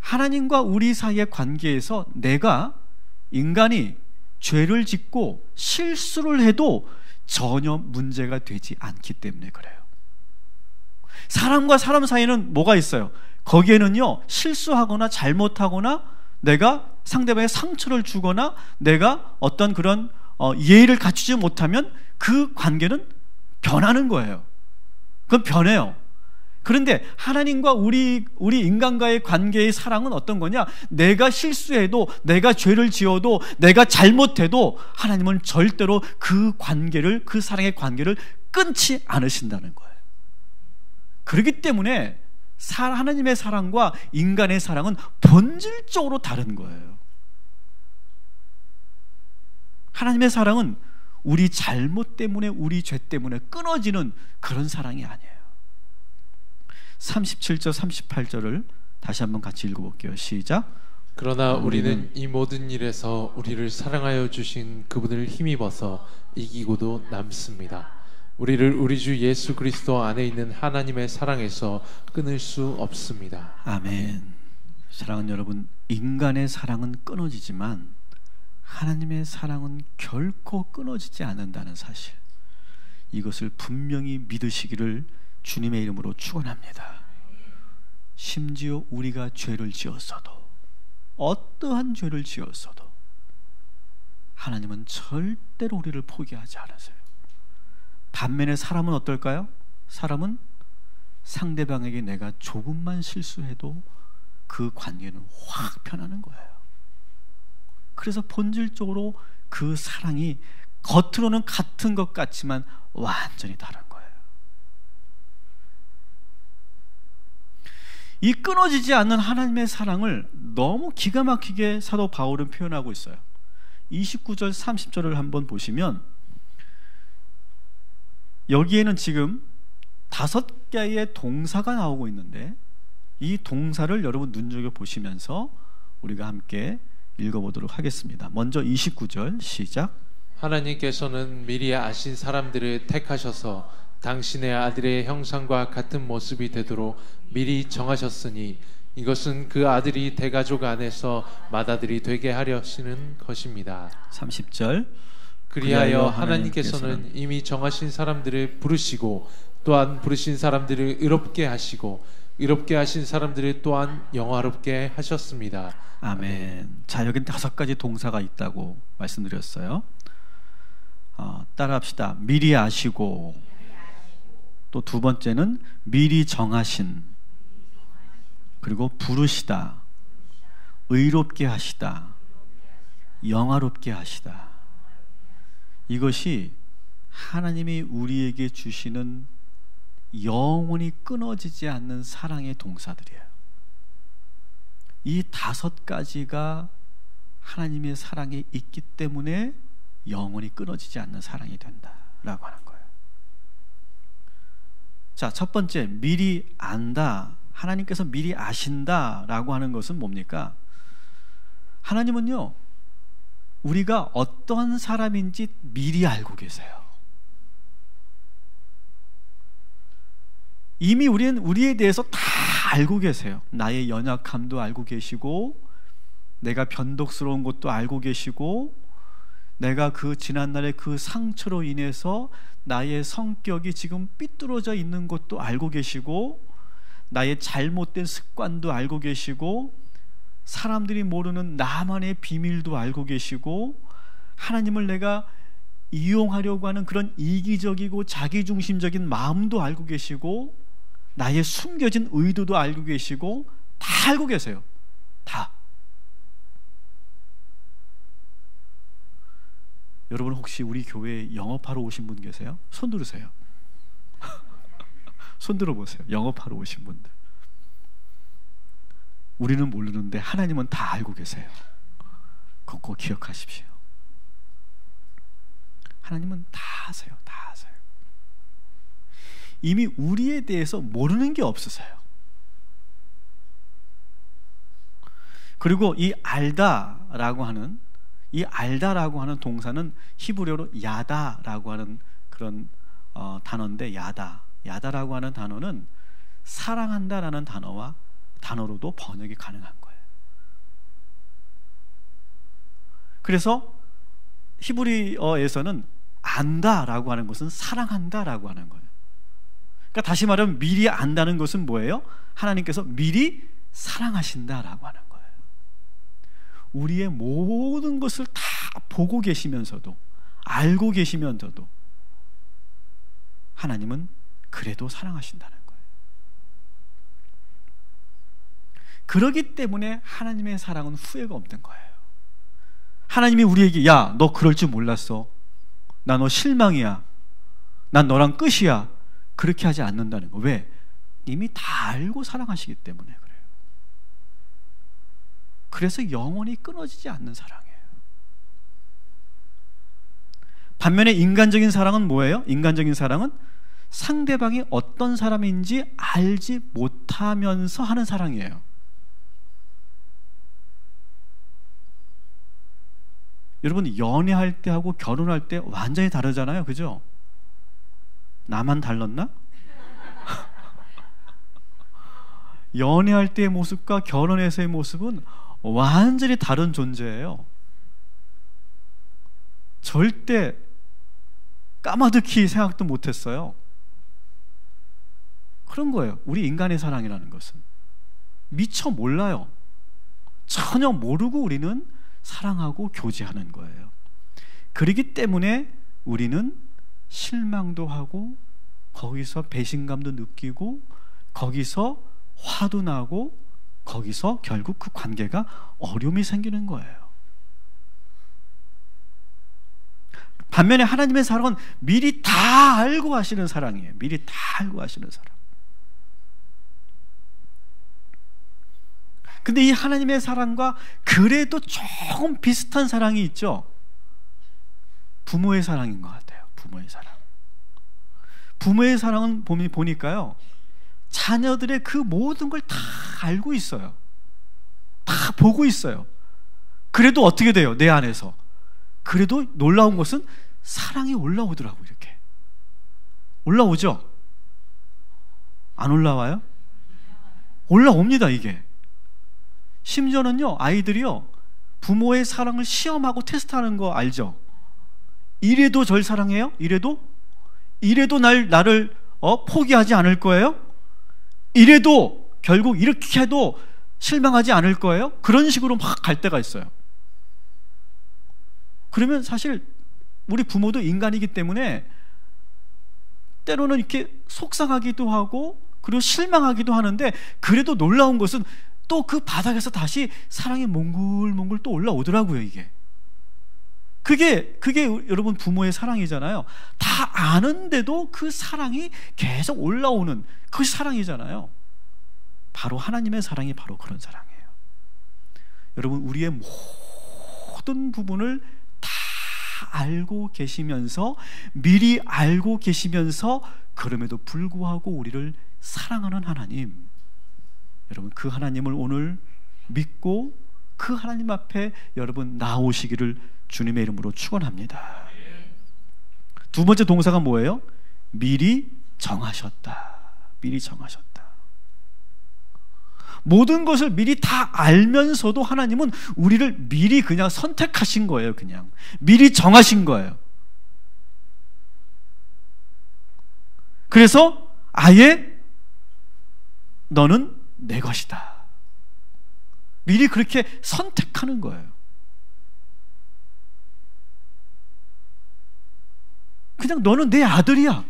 하나님과 우리 사이의 관계에서 내가, 인간이 죄를 짓고 실수를 해도 전혀 문제가 되지 않기 때문에 그래요. 사람과 사람 사이에는 뭐가 있어요? 거기에는요, 실수하거나 잘못하거나 내가 상대방에 상처를 주거나 내가 어떤 그런 예의를 갖추지 못하면 그 관계는 변하는 거예요. 그건 변해요. 그런데 하나님과 우리 인간과의 관계의 사랑은 어떤 거냐? 내가 실수해도, 내가 죄를 지어도, 내가 잘못해도 하나님은 절대로 그 관계를, 그 사랑의 관계를 끊지 않으신다는 거예요. 그렇기 때문에 하나님의 사랑과 인간의 사랑은 본질적으로 다른 거예요. 하나님의 사랑은 우리 잘못 때문에, 우리 죄 때문에 끊어지는 그런 사랑이 아니에요. 37절 38절을 다시 한번 같이 읽어볼게요. 시작. 그러나 우리는 이 모든 일에서 우리를 사랑하여 주신 그분을 힘입어서 이기고도 남습니다. 우리를 우리 주 예수 그리스도 안에 있는 하나님의 사랑에서 끊을 수 없습니다. 아멘. 사랑하는 여러분, 인간의 사랑은 끊어지지만 하나님의 사랑은 결코 끊어지지 않는다는 사실, 이것을 분명히 믿으시기를 주님의 이름으로 축원합니다. 심지어 우리가 죄를 지었어도, 어떠한 죄를 지었어도 하나님은 절대로 우리를 포기하지 않으세요. 반면에 사람은 어떨까요? 사람은 상대방에게 내가 조금만 실수해도 그 관계는 확 변하는 거예요. 그래서 본질적으로 그 사랑이 겉으로는 같은 것 같지만 완전히 다른 거예요. 이 끊어지지 않는 하나님의 사랑을 너무 기가 막히게 사도 바울은 표현하고 있어요. 29절 30절을 한번 보시면 여기에는 지금 5개의 동사가 나오고 있는데 이 동사를 여러분 눈여겨보시면서 우리가 함께 읽어보도록 하겠습니다. 먼저 29절 시작. 하나님께서는 미리 아신 사람들을 택하셔서 당신의 아들의 형상과 같은 모습이 되도록 미리 정하셨으니 이것은 그 아들이 대가족 안에서 맏아들이 되게 하려 하시는 것입니다. 30절. 그리하여 하나님께서는 이미 정하신 사람들을 부르시고 또한 부르신 사람들을 의롭게 하시고 의롭게 하신 사람들을 또한 영화롭게 하셨습니다. 아멘. 자, 여긴 5가지 동사가 있다고 말씀드렸어요. 따라합시다. 미리 아시고, 또 두 번째는 미리 정하신, 그리고 부르시다, 의롭게 하시다, 영화롭게 하시다. 이것이 하나님이 우리에게 주시는 영원히 끊어지지 않는 사랑의 동사들이에요. 이 5가지가 하나님의 사랑에 있기 때문에 영원히 끊어지지 않는 사랑이 된다라고 하는 거예요. 자, 첫 번째, 미리 안다. 하나님께서 미리 아신다라고 하는 것은 뭡니까? 하나님은요, 우리가 어떠한 사람인지 미리 알고 계세요. 이미 우리는 우리에 대해서 다 알고 계세요. 나의 연약함도 알고 계시고, 내가 변덕스러운 것도 알고 계시고, 내가 그 지난날의 그 상처로 인해서 나의 성격이 지금 삐뚤어져 있는 것도 알고 계시고, 나의 잘못된 습관도 알고 계시고 사람들이 모르는 나만의 비밀도 알고 계시고 하나님을 내가 이용하려고 하는 그런 이기적이고 자기중심적인 마음도 알고 계시고 나의 숨겨진 의도도 알고 계시고 다 알고 계세요. 다. 여러분 혹시 우리 교회에 영업하러 오신 분 계세요? 손 들으세요. 손 들어보세요. 영업하러 오신 분들. 우리는 모르는데 하나님은 다 알고 계세요. 그거 꼭 기억하십시오. 하나님은 다 아세요. 다 아세요. 이미 우리에 대해서 모르는 게 없으세요. 그리고 이 알다라고 하는 동사는 히브리어로 야다라고 하는 그런 단어인데 야다라고 하는 단어는 사랑한다라는 단어로도 번역이 가능한 거예요. 그래서 히브리어에서는 안다라고 하는 것은 사랑한다라고 하는 거예요. 그러니까 다시 말하면 미리 안다는 것은 뭐예요? 하나님께서 미리 사랑하신다라고 하는 거예요. 우리의 모든 것을 다 보고 계시면서도 알고 계시면서도 하나님은 그래도 사랑하신다는 거예요. 그렇기 때문에 하나님의 사랑은 후회가 없는 거예요. 하나님이 우리에게 야, 너 그럴 줄 몰랐어. 나 너 실망이야. 난 너랑 끝이야. 그렇게 하지 않는다는 거. 왜? 이미 다 알고 사랑하시기 때문에 그래요. 그래서 영원히 끊어지지 않는 사랑이에요. 반면에 인간적인 사랑은 뭐예요? 인간적인 사랑은 상대방이 어떤 사람인지 알지 못하면서 하는 사랑이에요. 여러분 연애할 때하고 결혼할 때 완전히 다르잖아요. 그죠? 나만 달랐나? 연애할 때의 모습과 결혼해서의 모습은 완전히 다른 존재예요. 절대 까마득히 생각도 못했어요. 그런 거예요. 우리 인간의 사랑이라는 것은 미처 몰라요. 전혀 모르고 우리는 사랑하고 교제하는 거예요. 그렇기 때문에 우리는 실망도 하고 거기서 배신감도 느끼고 거기서 화도 나고 거기서 결국 그 관계가 어려움이 생기는 거예요. 반면에 하나님의 사랑은 미리 다 알고 하시는 사랑이에요. 미리 다 알고 하시는 사랑. 근데 이 하나님의 사랑과 그래도 조금 비슷한 사랑이 있죠. 부모의 사랑인 것 같아요. 부모의 사랑. 부모의 사랑은 보니까요, 자녀들의 그 모든 걸 다 알고 있어요. 다 보고 있어요. 그래도 어떻게 돼요? 내 안에서. 그래도 놀라운 것은 사랑이 올라오더라고요. 이렇게 올라오죠? 안 올라와요? 올라옵니다. 이게 심지어는요, 아이들이요, 부모의 사랑을 시험하고 테스트하는 거 알죠? 이래도 절 사랑해요? 이래도 나를 포기하지 않을 거예요? 이래도 결국 이렇게 해도 실망하지 않을 거예요? 그런 식으로 막 갈 때가 있어요. 그러면 사실 우리 부모도 인간이기 때문에 때로는 이렇게 속상하기도 하고 그리고 실망하기도 하는데, 그래도 놀라운 것은 또 그 바닥에서 다시 사랑이 몽글몽글 또 올라오더라고요. 그게 여러분 부모의 사랑이잖아요. 다 아는데도 그 사랑이 계속 올라오는 그것이 사랑이잖아요. 바로 하나님의 사랑이 바로 그런 사랑이에요. 여러분 우리의 모든 부분을 다 알고 계시면서, 미리 알고 계시면서 그럼에도 불구하고 우리를 사랑하는 하나님, 여러분 그 하나님을 오늘 믿고 그 하나님 앞에 여러분 나오시기를 주님의 이름으로 축원합니다. 두 번째 동사가 뭐예요? 미리 정하셨다. 미리 정하셨다. 모든 것을 미리 다 알면서도 하나님은 우리를 미리 그냥 선택하신 거예요. 그냥 미리 정하신 거예요. 그래서 아예 너는 내 것이다. 미리 그렇게 선택하는 거예요. 그냥 너는 내 아들이야.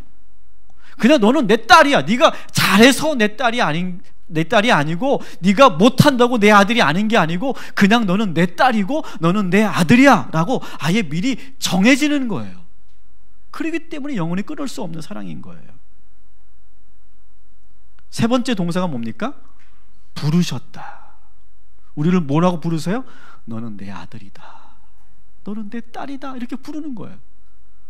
그냥 너는 내 딸이야. 네가 잘해서 내 딸이 아니고 네가 못한다고 내 아들이 아닌 게 아니고 그냥 너는 내 딸이고 너는 내 아들이야 라고 아예 미리 정해지는 거예요. 그렇기 때문에 영원히 끊을 수 없는 사랑인 거예요. 세 번째 동사가 뭡니까? 부르셨다. 우리를 뭐라고 부르세요? 너는 내 아들이다. 너는 내 딸이다. 이렇게 부르는 거예요.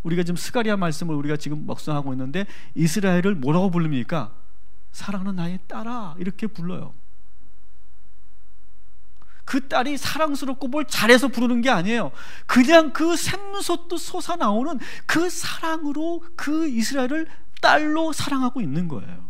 우리가 지금 스가랴 말씀을 우리가 지금 묵상하고 있는데 이스라엘을 뭐라고 부릅니까? 사랑하는 나의 딸아 이렇게 불러요. 그 딸이 사랑스럽고 뭘 잘해서 부르는 게 아니에요. 그냥 그 샘솟듯 솟아나오는 그 사랑으로 그 이스라엘을 딸로 사랑하고 있는 거예요.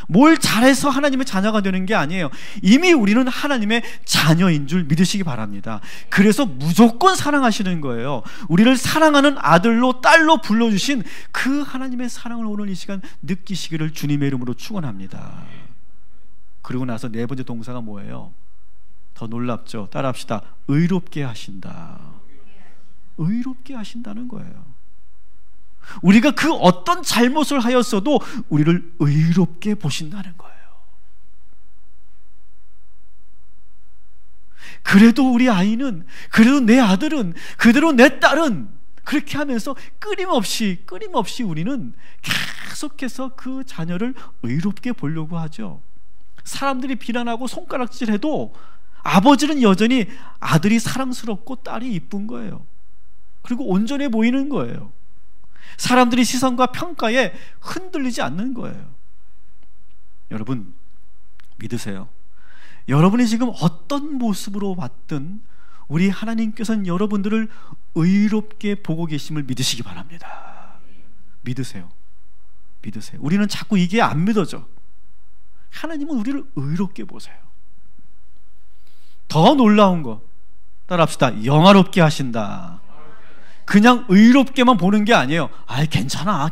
뭘 잘해서 하나님의 자녀가 되는 게 아니에요. 이미 우리는 하나님의 자녀인 줄 믿으시기 바랍니다. 그래서 무조건 사랑하시는 거예요. 우리를 사랑하는 아들로 딸로 불러주신 그 하나님의 사랑을 오늘 이 시간 느끼시기를 주님의 이름으로 축원합니다. 그리고 나서 네 번째 동사가 뭐예요? 더 놀랍죠? 따라합시다. 의롭게 하신다. 의롭게 하신다는 거예요. 우리가 그 어떤 잘못을 하였어도 우리를 의롭게 보신다는 거예요. 그래도 우리 아이는, 그래도 내 아들은, 그대로 내 딸은 그렇게 하면서 끊임없이 우리는 계속해서 그 자녀를 의롭게 보려고 하죠. 사람들이 비난하고 손가락질해도 아버지는 여전히 아들이 사랑스럽고 딸이 이쁜 거예요. 그리고 온전해 보이는 거예요. 사람들이 시선과 평가에 흔들리지 않는 거예요. 여러분 믿으세요. 여러분이 지금 어떤 모습으로 왔든 우리 하나님께서는 여러분들을 의롭게 보고 계심을 믿으시기 바랍니다. 믿으세요. 우리는 자꾸 이게 안 믿어져. 하나님은 우리를 의롭게 보세요. 더 놀라운 거 따라합시다. 영화롭게 하신다. 그냥 의롭게만 보는 게 아니에요. 아이 괜찮아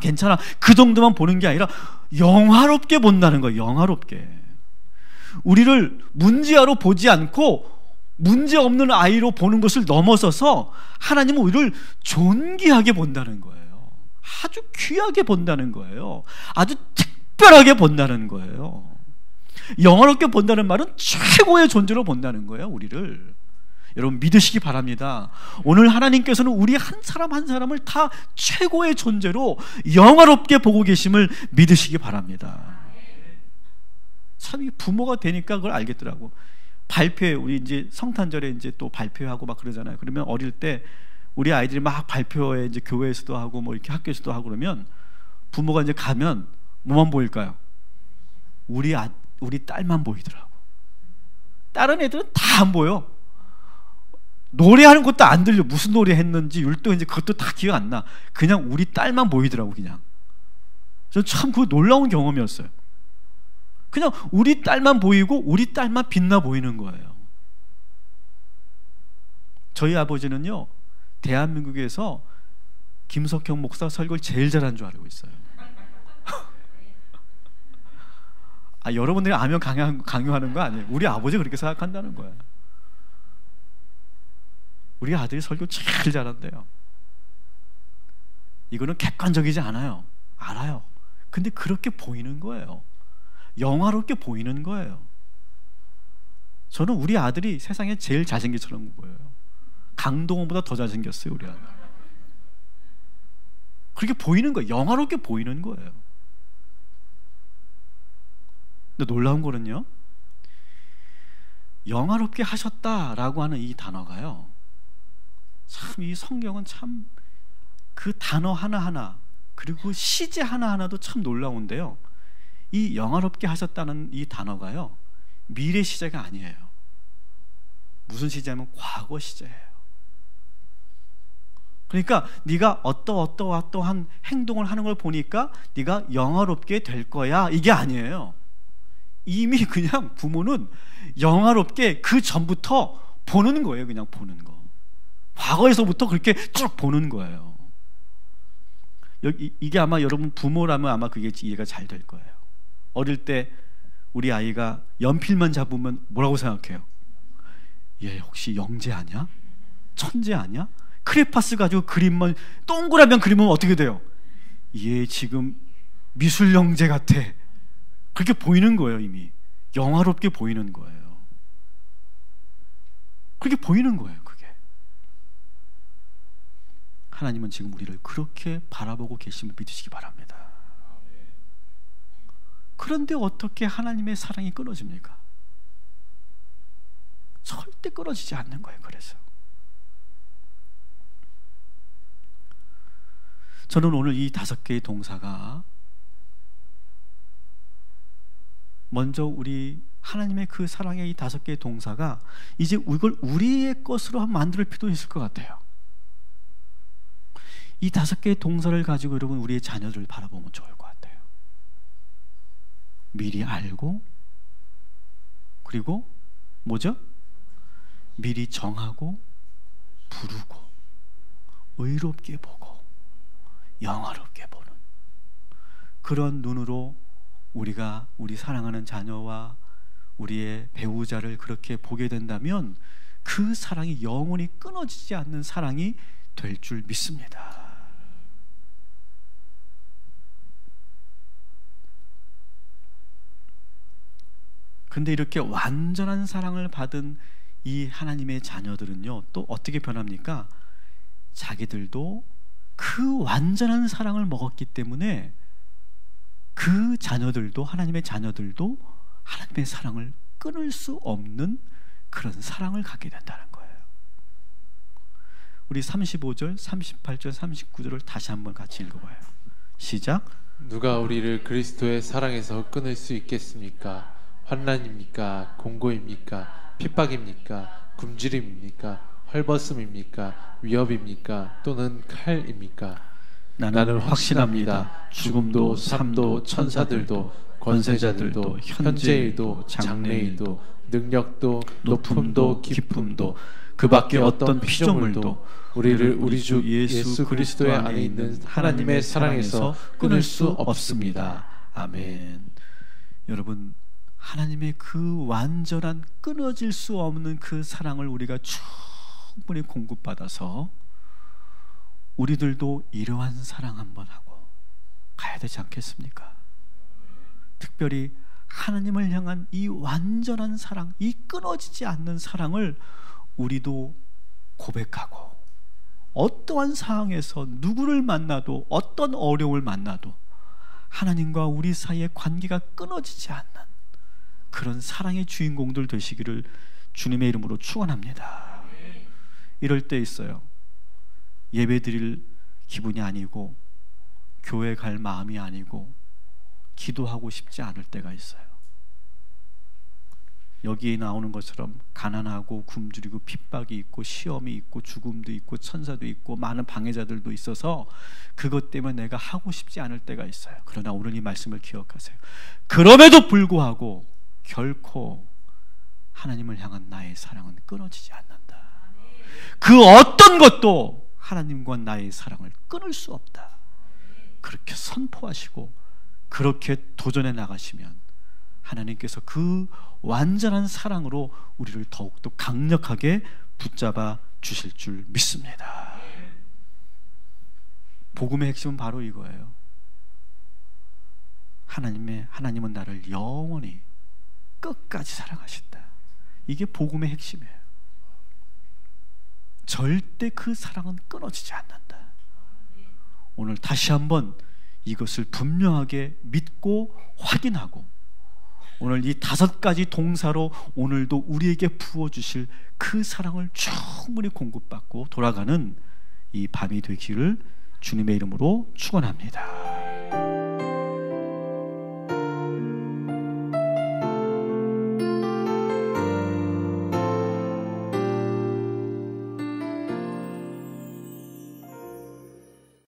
그 정도만 보는 게 아니라 영화롭게 본다는 거예요. 영화롭게. 우리를 문제아로 보지 않고 문제없는 아이로 보는 것을 넘어서서 하나님은 우리를 존귀하게 본다는 거예요. 아주 귀하게 본다는 거예요. 아주 특별하게 본다는 거예요. 영화롭게 본다는 말은 최고의 존재로 본다는 거예요. 우리를. 여러분 믿으시기 바랍니다. 오늘 하나님께서는 우리 한 사람 한 사람을 다 최고의 존재로 영화롭게 보고 계심을 믿으시기 바랍니다. 참 부모가 되니까 그걸 알겠더라고. 발표회 우리 이제 성탄절에 이제 또 발표하고 막 그러잖아요. 그러면 어릴 때 우리 아이들이 막 발표회 이제 교회에서도 하고 뭐 이렇게 학교에서도 하고 그러면 부모가 이제 가면 뭐만 보일까요? 우리 딸만 보이더라고. 다른 애들은 다 안 보여. 노래하는 것도 안 들려. 무슨 노래 했는지 율동인지 그것도 다 기억 안 나. 그냥 우리 딸만 보이더라고. 그냥 저 참 그거 놀라운 경험이었어요. 그냥 우리 딸만 보이고 우리 딸만 빛나 보이는 거예요. 저희 아버지는요 대한민국에서 김석형 목사 설교를 제일 잘한 줄 알고 있어요. 여러분들이 아면 강요하는 거 아니에요. 우리 아버지 그렇게 생각한다는 거예요. 우리 아들이 설교 제일 잘한대요. 이거는 객관적이지 않아요. 알아요. 근데 그렇게 보이는 거예요. 영화롭게 보이는 거예요. 저는 우리 아들이 세상에 제일 잘생기처럼 보여요. 강동원보다 더 잘생겼어요. 우리 아들. 그렇게 보이는 거예요. 영화롭게 보이는 거예요. 근데 놀라운 거는요, 영화롭게 하셨다라고 하는 이 단어가요, 참 이 성경은 참 그 단어 하나하나 그리고 시제 하나하나도 참 놀라운데요, 이 영화롭게 하셨다는 이 단어가요 미래 시제가 아니에요. 무슨 시제냐면 과거 시제예요. 그러니까 네가 어떠한 행동을 하는 걸 보니까 네가 영화롭게 될 거야, 이게 아니에요. 이미 그냥 부모는 영화롭게 그 전부터 보는 거예요. 그냥 보는 거. 과거에서부터 그렇게 쭉 보는 거예요. 이게 아마 여러분 부모라면 아마 그게 이해가 잘 될 거예요. 어릴 때 우리 아이가 연필만 잡으면 뭐라고 생각해요? 얘 혹시 영재 아니야? 천재 아니야? 크레파스 가지고 그림만 동그라면 그리면 어떻게 돼요? 얘 지금 미술 영재 같아. 그렇게 보이는 거예요. 이미 영화롭게 보이는 거예요. 그렇게 보이는 거예요. 그게 하나님은 지금 우리를 그렇게 바라보고 계심을 믿으시기 바랍니다. 그런데 어떻게 하나님의 사랑이 끊어집니까? 절대 끊어지지 않는 거예요. 그래서 저는 오늘 이 5개의 동사가 먼저 우리 하나님의 그 사랑의 이 5개의 동사가 이제 이걸 우리의 것으로 한번 만들 필요도 있을 것 같아요. 이 5개의 동사를 가지고 여러분 우리의 자녀들을 바라보면 좋을 것 같아요. 미리 알고, 그리고 뭐죠? 미리 정하고, 부르고, 의롭게 보고, 영화롭게 보는 그런 눈으로 우리가 우리 사랑하는 자녀와 우리의 배우자를 그렇게 보게 된다면 그 사랑이 영원히 끊어지지 않는 사랑이 될 줄 믿습니다. 근데 이렇게 완전한 사랑을 받은 이 하나님의 자녀들은요, 또 어떻게 변합니까? 자기들도 그 완전한 사랑을 먹었기 때문에 그 자녀들도, 하나님의 자녀들도 하나님의 사랑을 끊을 수 없는 그런 사랑을 갖게 된다는 거예요. 우리 35절, 38절, 39절을 다시 한번 같이 읽어봐요. 시작. 누가 우리를 그리스도의 사랑에서 끊을 수 있겠습니까? 환난입니까? 공고입니까? 핍박입니까? 굶주림입니까? 헐벗음입니까? 위협입니까? 또는 칼입니까? 나는 확신합니다. 죽음도 삶도 천사들도 권세자들도 현재일도 장래일도 능력도 높음도 깊음도 그 밖에 어떤 피조물도 우리를 우리 주 예수 그리스도의 안에 있는 하나님의 사랑에서 끊을 수 없습니다. 아멘. 여러분, 하나님의 그 완전한 끊어질 수 없는 그 사랑을 우리가 충분히 공급받아서 우리들도 이러한 사랑 한번 하고 가야 되지 않겠습니까? 특별히 하나님을 향한 이 완전한 사랑, 이 끊어지지 않는 사랑을 우리도 고백하고 어떠한 상황에서 누구를 만나도 어떤 어려움을 만나도 하나님과 우리 사이의 관계가 끊어지지 않는 그런 사랑의 주인공들 되시기를 주님의 이름으로 축원합니다. 이럴 때 있어요. 예배 드릴 기분이 아니고 교회 갈 마음이 아니고 기도하고 싶지 않을 때가 있어요. 여기에 나오는 것처럼 가난하고 굶주리고 핍박이 있고 시험이 있고 죽음도 있고 천사도 있고 많은 방해자들도 있어서 그것 때문에 내가 하고 싶지 않을 때가 있어요. 그러나 오늘 이 말씀을 기억하세요. 그럼에도 불구하고 결코 하나님을 향한 나의 사랑은 끊어지지 않는다. 그 어떤 것도 하나님과 나의 사랑을 끊을 수 없다. 그렇게 선포하시고 그렇게 도전해 나가시면 하나님께서 그 완전한 사랑으로 우리를 더욱더 강력하게 붙잡아 주실 줄 믿습니다. 복음의 핵심은 바로 이거예요. 하나님은 나를 영원히 끝까지 사랑하신다. 이게 복음의 핵심이에요. 절대 그 사랑은 끊어지지 않는다. 오늘 다시 한번 이것을 분명하게 믿고 확인하고 오늘 이 5가지 동사로 오늘도 우리에게 부어주실 그 사랑을 충분히 공급받고 돌아가는 이 밤이 되기를 주님의 이름으로 축원합니다.